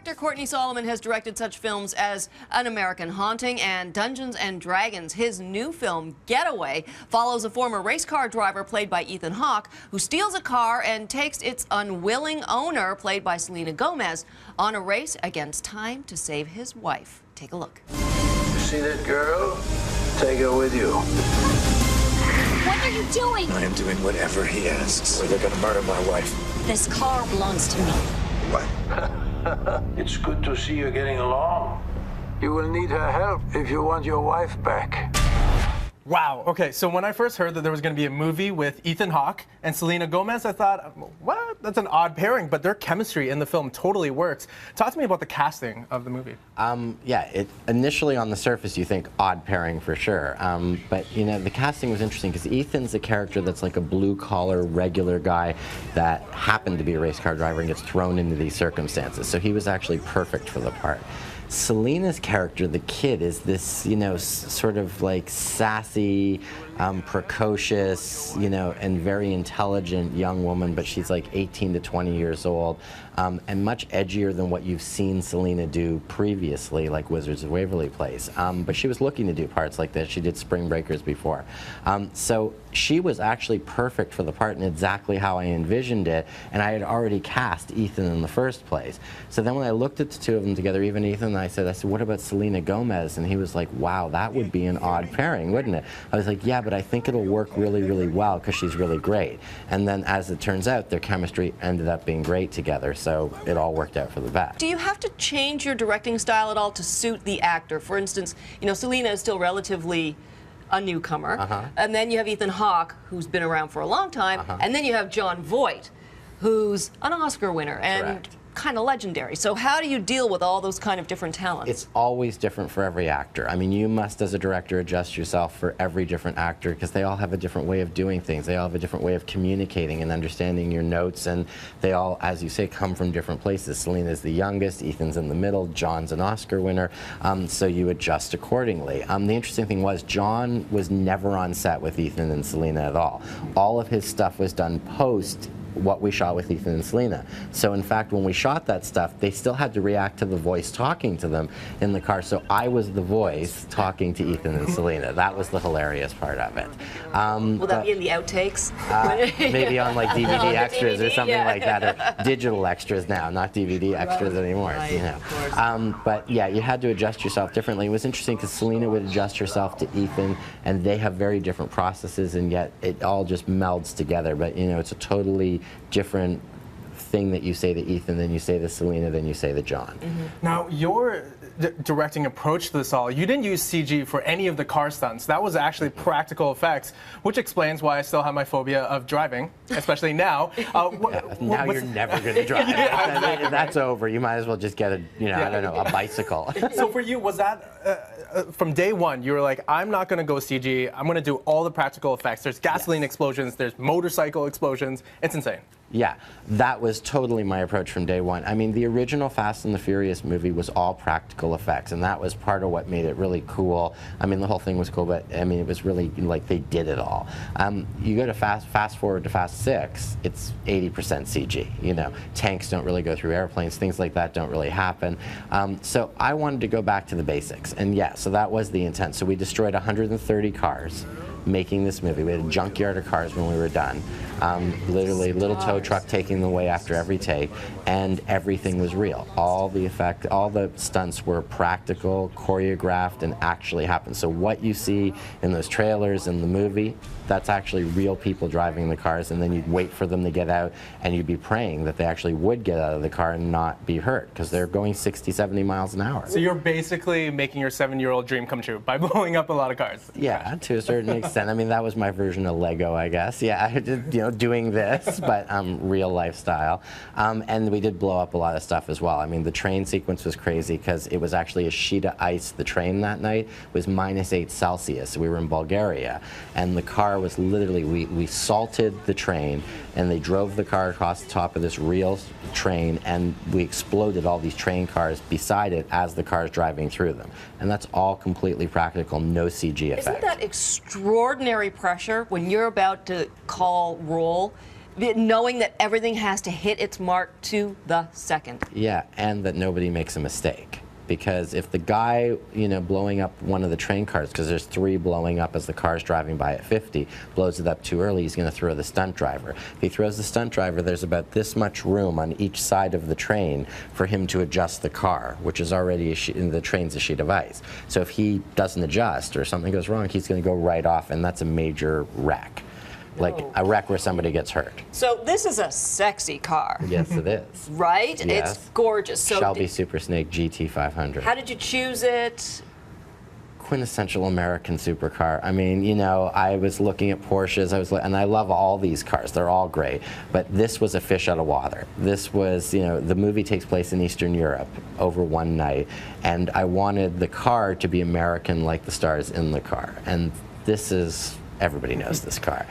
Director Courtney Solomon has directed such films as An American Haunting and Dungeons and Dragons. His new film, Getaway, follows a former race car driver played by Ethan Hawke who steals a car and takes its unwilling owner, played by Selena Gomez, on a race against time to save his wife. Take a look. You see that girl? Take her with you. What are you doing? I am doing whatever he asks, or they're gonna murder my wife. This car belongs to me. What? It's good to see you getting along. You will need her help if you want your wife back. Wow, okay, so when I first heard that there was going to be a movie with Ethan Hawke and Selena Gomez, I thought, what? That's an odd pairing, but their chemistry in the film totally works. Talk to me about the casting of the movie. Yeah, initially on the surface you think odd pairing for sure, but you know, the casting was interesting because Ethan's a character that's like a blue-collar, regular guy that happened to be a race car driver and gets thrown into these circumstances, so he was actually perfect for the part. Selena's character, the kid, is this, you know, sort of like sassy, precocious, you know, and very intelligent young woman, but she's like 18 to 20 years old, and much edgier than what you've seen Selena do previously, like Wizards of Waverly Place. But she was looking to do parts like this. She did Spring Breakers before. So she was actually perfect for the part and exactly how I envisioned it, and I had already cast Ethan in the first place. So then when I looked at the two of them together, even Ethan, I said, what about Selena Gomez? And he was like, wow, that would be an odd pairing, wouldn't it? I was like, yeah, but I think it'll work really, really well because she's really great. And then as it turns out, their chemistry ended up being great together, so it all worked out for the best. Do you have to change your directing style at all to suit the actor? For instance, you know, Selena is still relatively a newcomer, and then you have Ethan Hawke, who's been around for a long time, and then you have Jon Voight, who's an Oscar winner and kind of legendary. So how do you deal with all those kind of different talents? It's always different for every actor. I mean, you must, as a director, adjust yourself for every different actor because they all have a different way of doing things. They all have a different way of communicating and understanding your notes, and they all, as you say, come from different places. Selena's the youngest, Ethan's in the middle, John's an Oscar winner, so you adjust accordingly. The interesting thing was John was never on set with Ethan and Selena at all. All of his stuff was done post what we shot with Ethan and Selena. So in fact, when we shot that stuff, they still had to react to the voice talking to them in the car. So I was the voice talking to Ethan and Selena. That was the hilarious part of it. Will that be in the outtakes? Maybe on like DVD extras or something like that, or digital extras now, not DVD extras anymore. Right, you know. But yeah, you had to adjust yourself differently. It was interesting because Selena would adjust herself to Ethan, and they have very different processes, and yet it all just melds together. But you know, it's a totally different thing that you say to Ethan, then you say to Selena, then you say to John. Now, your directing approach to this all, you didn't use CG for any of the car stunts. That was actually practical effects, which explains why I still have my phobia of driving, especially now. Now you're never going to drive. That's over. You might as well just get a, you know, I don't know, a bicycle. So for you, was that from day one, you were like, I'm not going to go CG. I'm going to do all the practical effects. There's gasoline explosions. There's motorcycle explosions. It's insane. Yeah, that was totally my approach from day one. I mean, the original Fast and the Furious movie was all practical effects, and that was part of what made it really cool. I mean, the whole thing was cool, but I mean, it was really like they did it all. You go to fast forward to Fast 6, it's 80% CG. You know, tanks don't really go through airplanes, things like that don't really happen. So I wanted to go back to the basics, and yeah, so that was the intent. So we destroyed 130 cars making this movie. We had a junkyard of cars when we were done. Literally, little tow truck taking them away after every take, and everything was real. All the stunts were practical, choreographed, and actually happened. So what you see in those trailers in the movie, that's actually real people driving the cars, and then you'd wait for them to get out, and you'd be praying that they actually would get out of the car and not be hurt, because they're going 60, 70 miles an hour. So you're basically making your 7-year-old dream come true by blowing up a lot of cars. Yeah, to a certain extent. I mean, that was my version of Lego, I guess. Yeah, I did, you know, doing this, but real lifestyle. And we did blow up a lot of stuff as well. I mean, the train sequence was crazy because it was actually a sheet of ice. The train that night was -8 Celsius. We were in Bulgaria, and the car was literally, we salted the train, and they drove the car across the top of this real train, and we exploded all these train cars beside it as the car's driving through them. And that's all completely practical, no CG effect. Isn't that extraordinary pressure when you're about to call roll knowing that everything has to hit its mark to the second. Yeah, and that nobody makes a mistake. Because if the guy, blowing up one of the train cars, because there's 3 blowing up as the car's driving by at 50, blows it up too early, he's going to throw the stunt driver. If he throws the stunt driver, there's about this much room on each side of the train for him to adjust the car, which is already the train's a sheet of ice. So if he doesn't adjust or something goes wrong, he's going to go right off, and that's a major wreck. Like a wreck where somebody gets hurt. So this is a sexy car. Yes, it is. Right? Yes. It's gorgeous. So Shelby Super Snake GT500. how did you choose it? Quintessential American supercar. I mean, I was looking at Porsches, and I love all these cars. They're all great. But this was a fish out of water. This was, the movie takes place in Eastern Europe over one night, and I wanted the car to be American like the stars in the car. And this is, everybody knows this car.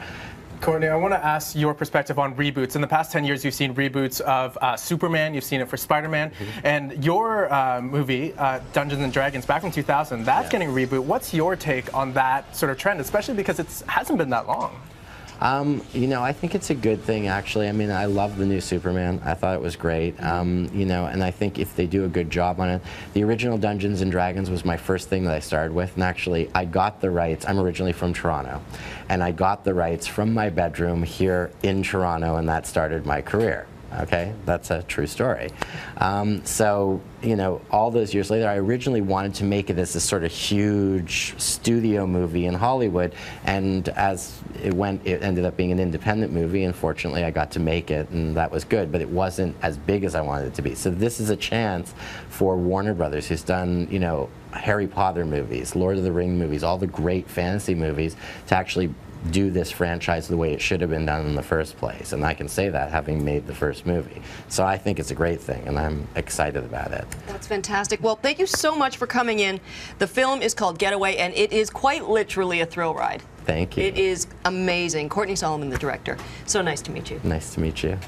Courtney, I want to ask your perspective on reboots. In the past 10 years, you've seen reboots of Superman, you've seen it for Spider-Man, and your movie, Dungeons and Dragons, back in 2000, that's getting a reboot. What's your take on that sort of trend, especially because it hasn't been that long? I think it's a good thing, actually. I mean, I love the new Superman. I thought it was great. And I think if they do a good job on it, the original Dungeons and Dragons was my first thing that I started with, and actually, I got the rights. I'm originally from Toronto, and I got the rights from my bedroom here in Toronto, and that started my career. Okay, that's a true story. So, all those years later, I originally wanted to make it as this sort of huge studio movie in Hollywood, and as it went, it ended up being an independent movie. Unfortunately, I got to make it, and that was good, but it wasn't as big as I wanted it to be. So this is a chance for Warner Brothers, who's done, Harry Potter movies, Lord of the Rings movies, all the great fantasy movies, to actually do this franchise the way it should have been done in the first place. And I can say that having made the first movie. So I think it's a great thing, and I'm excited about it. That's fantastic. Well, thank you so much for coming in. The film is called Getaway, and it is quite literally a thrill ride. Thank you. It is amazing. Courtney Solomon, the director. So nice to meet you. Nice to meet you.